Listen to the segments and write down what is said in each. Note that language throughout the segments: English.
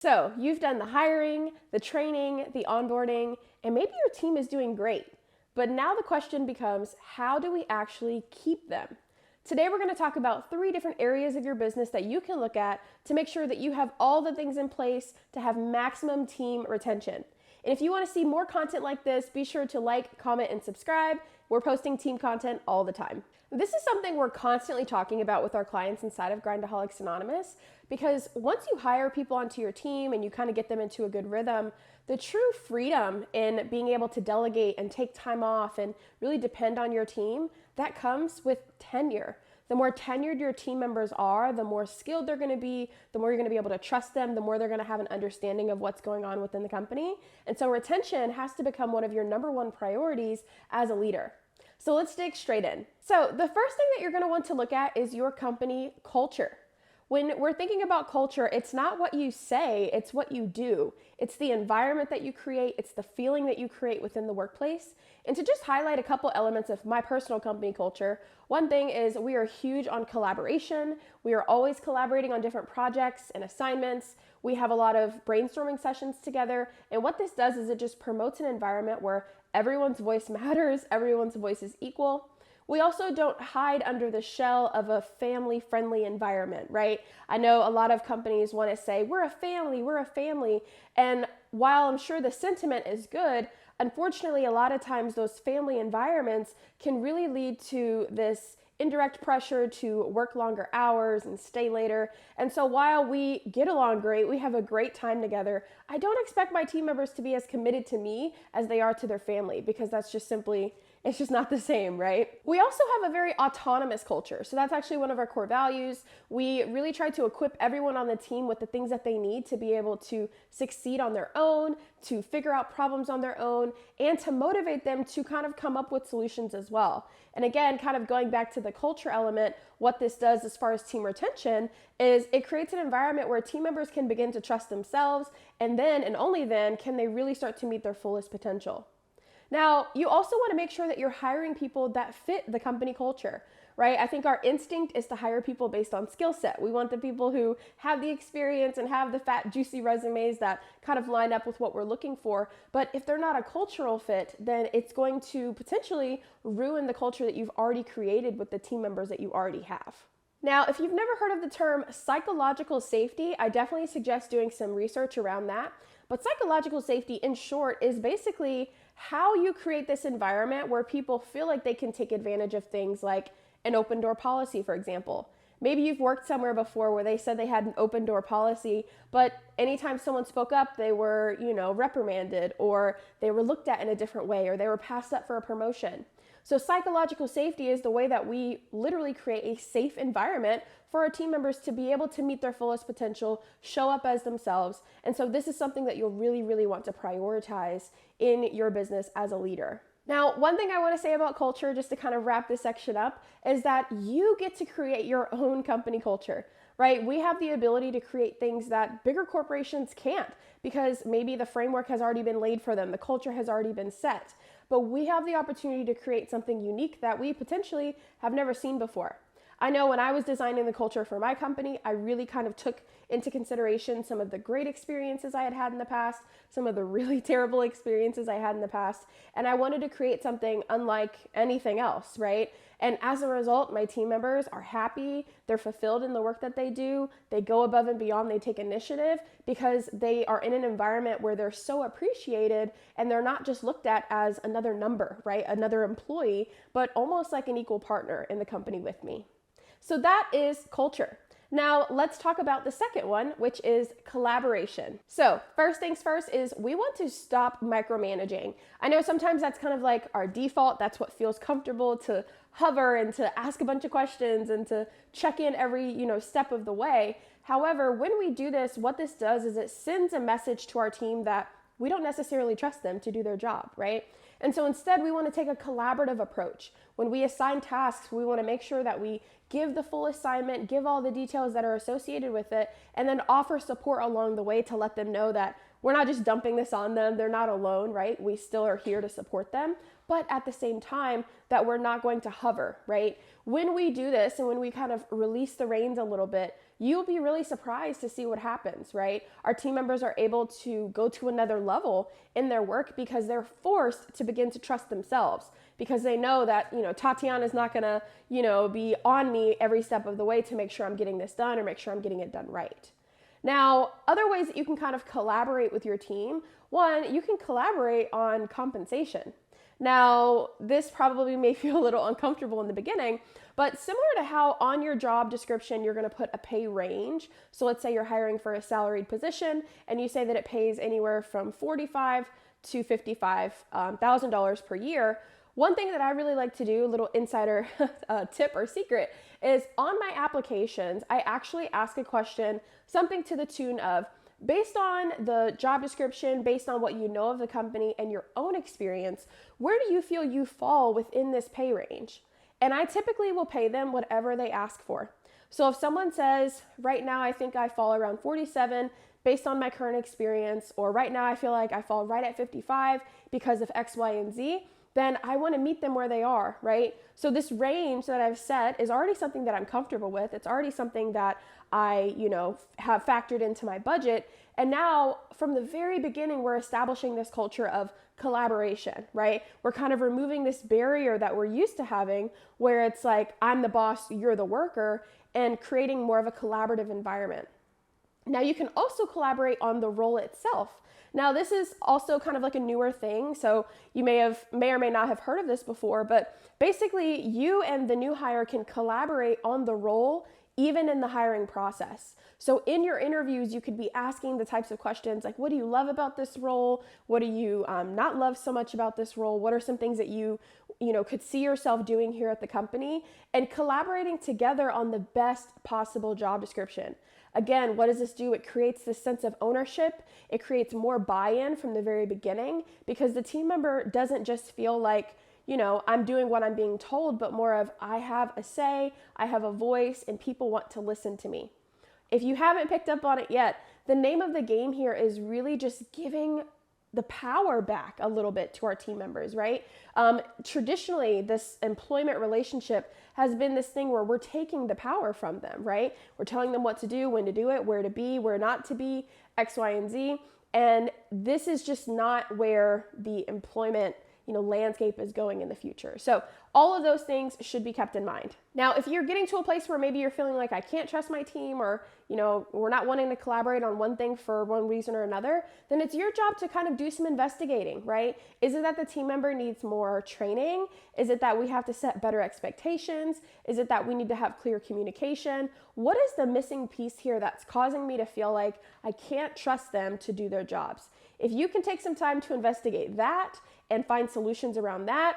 So you've done the hiring, the training, the onboarding, and maybe your team is doing great. But now the question becomes, how do we actually keep them? Today we're going to talk about 3 different areas of your business that you can look at to make sure that you have all the things in place to have maximum team retention. And if you want to see more content like this, be sure to like, comment, and subscribe. We're posting team content all the time. This is something we're constantly talking about with our clients inside of Grindaholics Anonymous, because once you hire people onto your team and you kind of get them into a good rhythm, the true freedom in being able to delegate and take time off and really depend on your team, that comes with tenure. The more tenured your team members are, the more skilled they're going to be, the more you're going to be able to trust them, the more they're going to have an understanding of what's going on within the company. And so retention has to become one of your number 1 priorities as a leader. So let's dig straight in. So the first thing that you're going to want to look at is your company culture. When we're thinking about culture, it's not what you say, it's what you do. It's the environment that you create, it's the feeling that you create within the workplace. And to just highlight a couple elements of my personal company culture, one thing is we are huge on collaboration. We are always collaborating on different projects and assignments. We have a lot of brainstorming sessions together. And what this does is it just promotes an environment where everyone's voice matters, everyone's voice is equal. We also don't hide under the shell of a family-friendly environment, right? I know a lot of companies want to say, we're a family. And while I'm sure the sentiment is good, unfortunately, a lot of times those family environments can really lead to this indirect pressure to work longer hours and stay later. And so while we get along great, we have a great time together, I don't expect my team members to be as committed to me as they are to their family, because that's just simply, it's just not the same, right? We also have a very autonomous culture. So that's actually one of our core values. We really try to equip everyone on the team with the things that they need to be able to succeed on their own, to figure out problems on their own, and to motivate them to kind of come up with solutions as well. And again, kind of going back to the culture element, what this does as far as team retention is it creates an environment where team members can begin to trust themselves, and then and only then can they really start to meet their fullest potential. Now, you also want to make sure that you're hiring people that fit the company culture, right? I think our instinct is to hire people based on skill set. We want the people who have the experience and have the fat, juicy resumes that kind of line up with what we're looking for. But if they're not a cultural fit, then it's going to potentially ruin the culture that you've already created with the team members that you already have. Now, if you've never heard of the term psychological safety, I definitely suggest doing some research around that. But psychological safety, in short, is basically how you create this environment where people feel like they can take advantage of things like an open door policy, for example. Maybe you've worked somewhere before where they said they had an open door policy, but anytime someone spoke up, they were, reprimanded, or they were looked at in a different way, or they were passed up for a promotion. So psychological safety is the way that we literally create a safe environment for our team members to be able to meet their fullest potential, show up as themselves. And so this is something that you'll really, really want to prioritize in your business as a leader. Now, one thing I want to say about culture, just to kind of wrap this section up, is that you get to create your own company culture, right? We have the ability to create things that bigger corporations can't, because maybe the framework has already been laid for them, the culture has already been set. But we have the opportunity to create something unique that we potentially have never seen before. I know when I was designing the culture for my company, I really kind of took into consideration some of the great experiences I had had in the past, some of the really terrible experiences I had in the past, and I wanted to create something unlike anything else, right? And as a result, my team members are happy, they're fulfilled in the work that they do, they go above and beyond, they take initiative because they are in an environment where they're so appreciated and they're not just looked at as another number, right? Another employee, but almost like an equal partner in the company with me. So that is culture. Now let's talk about the second one, which is collaboration. So first things first is we want to stop micromanaging. I know sometimes that's kind of like our default. That's what feels comfortable, to hover and to ask a bunch of questions and to check in every, step of the way. However, when we do this, what this does is it sends a message to our team that we don't necessarily trust them to do their job, right? And so instead, we want to take a collaborative approach. When we assign tasks, we want to make sure that we give the full assignment, give all the details that are associated with it, and then offer support along the way to let them know that we're not just dumping this on them. They're not alone, right? We still are here to support them, but at the same time that we're not going to hover, right? When we do this and when we kind of release the reins a little bit, you'll be really surprised to see what happens, right? Our team members are able to go to another level in their work because they're forced to begin to trust themselves, because they know that, Tatiana is not gonna, be on me every step of the way to make sure I'm getting this done or make sure I'm getting it done right. Now, other ways that you can kind of collaborate with your team. One, you can collaborate on compensation. Now, this probably may feel a little uncomfortable in the beginning, but similar to how on your job description, you're gonna put a pay range. So let's say you're hiring for a salaried position and you say that it pays anywhere from $45,000 to $55,000 per year. One thing that I really like to do, a little insider tip or secret, is on my applications, I actually ask a question, something to the tune of, based on the job description, based on what you know of the company and your own experience, where do you feel you fall within this pay range? And I typically will pay them whatever they ask for. So if someone says, right now I think I fall around 47 based on my current experience, or right now I feel like I fall right at 55 because of X, Y, and Z, then I want to meet them where they are, right? So this range that I've set is already something that I'm comfortable with. It's already something that I, have factored into my budget. And now from the very beginning, we're establishing this culture of collaboration, right? We're kind of removing this barrier that we're used to having where it's like, I'm the boss, you're the worker, and creating more of a collaborative environment. Now you can also collaborate on the role itself. Now, this is also kind of like a newer thing, so you may or may not have heard of this before, but basically you and the new hire can collaborate on the role even in the hiring process. So in your interviews, you could be asking the types of questions like, what do you love about this role? What do you not love so much about this role? What are some things that you could see yourself doing here at the company? And collaborating together on the best possible job description. Again, what does this do? It creates this sense of ownership. It creates more buy-in from the very beginning because the team member doesn't just feel like, I'm doing what I'm being told, but more of I have a say, I have a voice, and people want to listen to me. If you haven't picked up on it yet, the name of the game here is really just giving the power back a little bit to our team members, right? Traditionally, this employment relationship has been this thing where we're taking the power from them, right? We're telling them what to do, when to do it, where to be, where not to be, X, Y, and Z. And this is just not where the employment landscape is going in the future. So all of those things should be kept in mind. Now, if you're getting to a place where maybe you're feeling like I can't trust my team, or, we're not wanting to collaborate on one thing for one reason or another, then it's your job to kind of do some investigating, right? Is it that the team member needs more training? Is it that we have to set better expectations? Is it that we need to have clear communication? What is the missing piece here that's causing me to feel like I can't trust them to do their jobs? If you can take some time to investigate that and find solutions around that,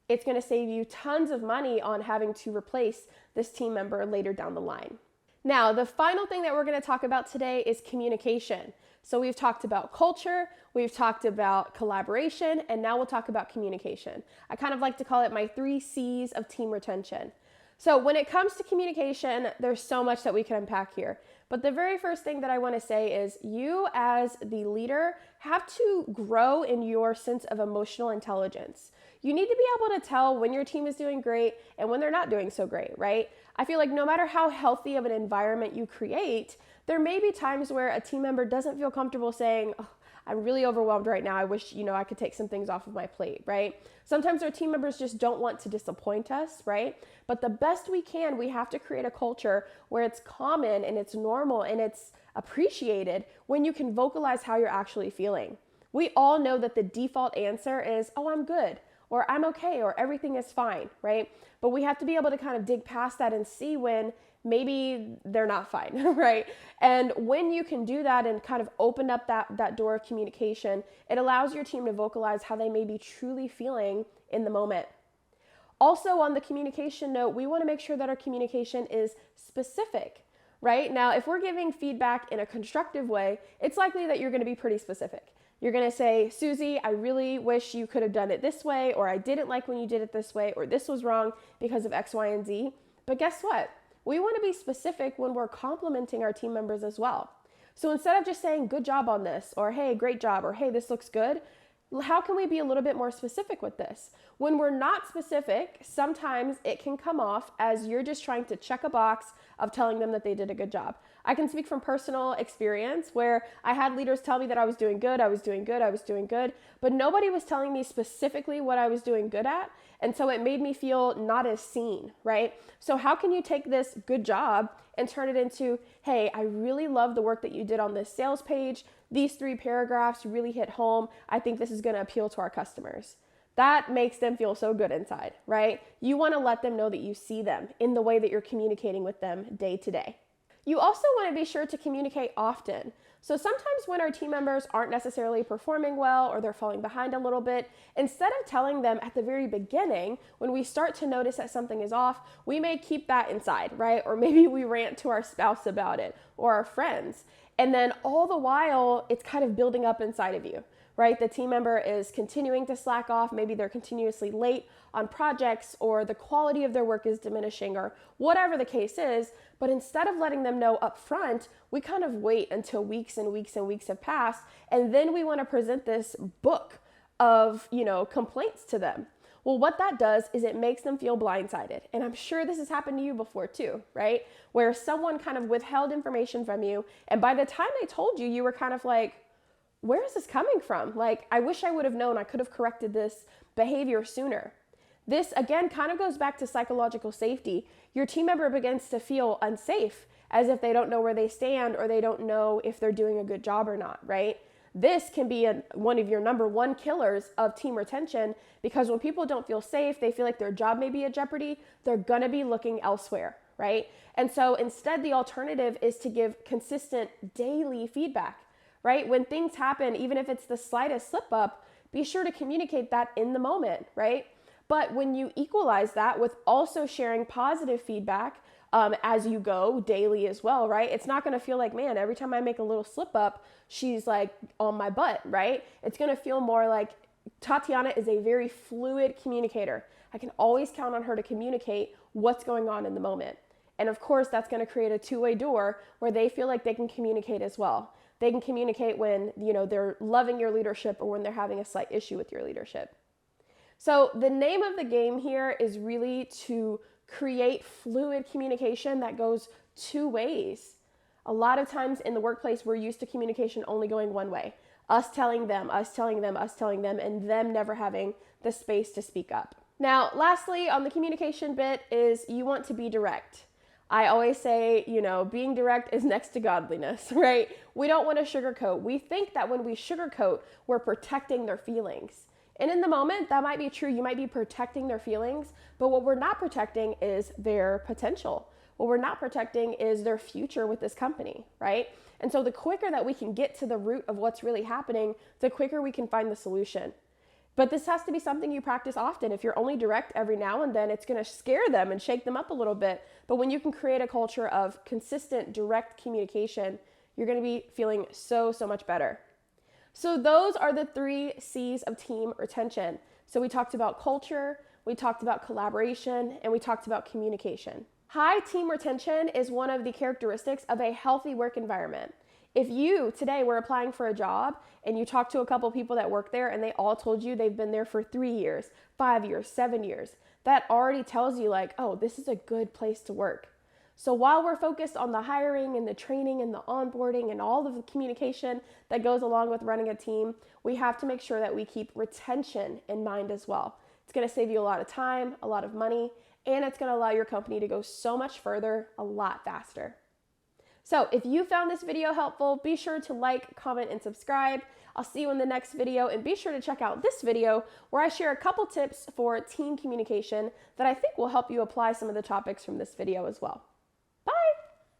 it's going to save you tons of money on having to replace this team member later down the line. Now, the final thing that we're going to talk about today is communication. So we've talked about culture, we've talked about collaboration, and now we'll talk about communication. I kind of like to call it my 3 C's of team retention. So when it comes to communication, there's so much that we can unpack here. But the very first thing that I want to say is you as the leader have to grow in your sense of emotional intelligence. You need to be able to tell when your team is doing great and when they're not doing so great, right? I feel like no matter how healthy of an environment you create, there may be times where a team member doesn't feel comfortable saying, oh, I'm really overwhelmed right now. I wish, I could take some things off of my plate, right? Sometimes our team members just don't want to disappoint us, right? But the best we can, we have to create a culture where it's common and it's normal and it's appreciated when you can vocalize how you're actually feeling. We all know that the default answer is, oh, I'm good, or I'm okay, or everything is fine, right? But we have to be able to kind of dig past that and see when maybe they're not fine, right? And when you can do that and kind of open up that door of communication, it allows your team to vocalize how they may be truly feeling in the moment. Also, on the communication note, we want to make sure that our communication is specific. right? Now, if we're giving feedback in a constructive way, it's likely that you're going to be pretty specific. You're going to say, Susie, I really wish you could have done it this way, or I didn't like when you did it this way, or this was wrong because of X, Y, and Z. But guess what? We want to be specific when we're complimenting our team members as well. So instead of just saying, good job on this, or hey, great job, or hey, this looks good, how can we be a little bit more specific with this? When we're not specific, sometimes it can come off as you're just trying to check a box of telling them that they did a good job. I can speak from personal experience where I had leaders tell me that I was doing good, but nobody was telling me specifically what I was doing good at. And so it made me feel not as seen, right? So how can you take this good job and turn it into, hey, I really love the work that you did on this sales page. These 3 paragraphs really hit home. I think this is going to appeal to our customers. That makes them feel so good inside, right? You want to let them know that you see them in the way that you're communicating with them day to day. You also want to be sure to communicate often. So sometimes when our team members aren't necessarily performing well or they're falling behind a little bit, instead of telling them at the very beginning, when we start to notice that something is off, we may keep that inside, right? Or maybe we rant to our spouse about it or our friends. And then all the while, it's kind of building up inside of you, right? The team member is continuing to slack off. Maybe they're continuously late on projects, or the quality of their work is diminishing, or whatever the case is. But instead of letting them know up front, we kind of wait until weeks and weeks and weeks have passed. And then we want to present this book of, complaints to them. Well, what that does is it makes them feel blindsided. And I'm sure this has happened to you before too, right? Where someone kind of withheld information from you. And by the time they told you, you were kind of like, where is this coming from? Like, I wish I would have known. I could have corrected this behavior sooner. This, again, kind of goes back to psychological safety. Your team member begins to feel unsafe, as if they don't know where they stand or they don't know if they're doing a good job or not, right? This can be one of your number one killers of team retention, because when people don't feel safe, they feel like their job may be in jeopardy, they're going to be looking elsewhere, right? And so instead, the alternative is to give consistent daily feedback, right? When things happen, even if it's the slightest slip up, be sure to communicate that in the moment, right? But when you equalize that with also sharing positive feedback as you go daily as well, right? It's not going to feel like, man, every time I make a little slip up, she's like on my butt, right? It's going to feel more like Tatiana is a very fluid communicator. I can always count on her to communicate what's going on in the moment. And of course, that's going to create a two-way door where they feel like they can communicate as well. They can communicate when, they're loving your leadership or when they're having a slight issue with your leadership. So the name of the game here is really to create fluid communication that goes 2 ways. A lot of times in the workplace, we're used to communication only going one way. Us telling them, us telling them, us telling them, and them never having the space to speak up. Now, lastly, on the communication bit is you want to be direct. I always say, being direct is next to godliness, right? We don't want to sugarcoat. We think that when we sugarcoat, we're protecting their feelings. And in the moment, that might be true. You might be protecting their feelings, but what we're not protecting is their potential. What we're not protecting is their future with this company, right? And so the quicker that we can get to the root of what's really happening, the quicker we can find the solution. But this has to be something you practice often. If you're only direct every now and then, it's going to scare them and shake them up a little bit. But when you can create a culture of consistent, direct communication, you're going to be feeling so much better. So those are the 3 C's of team retention. So we talked about culture, we talked about collaboration, and we talked about communication. High team retention is one of the characteristics of a healthy work environment. If you today were applying for a job and you talked to a couple people that work there and they all told you they've been there for 3 years, 5 years, 7 years, that already tells you like, oh, this is a good place to work. So while we're focused on the hiring and the training and the onboarding and all of the communication that goes along with running a team, we have to make sure that we keep retention in mind as well. It's going to save you a lot of time, a lot of money, and it's going to allow your company to go so much further, a lot faster. So if you found this video helpful, be sure to like, comment, and subscribe. I'll see you in the next video, and be sure to check out this video where I share a couple tips for team communication that I think will help you apply some of the topics from this video as well.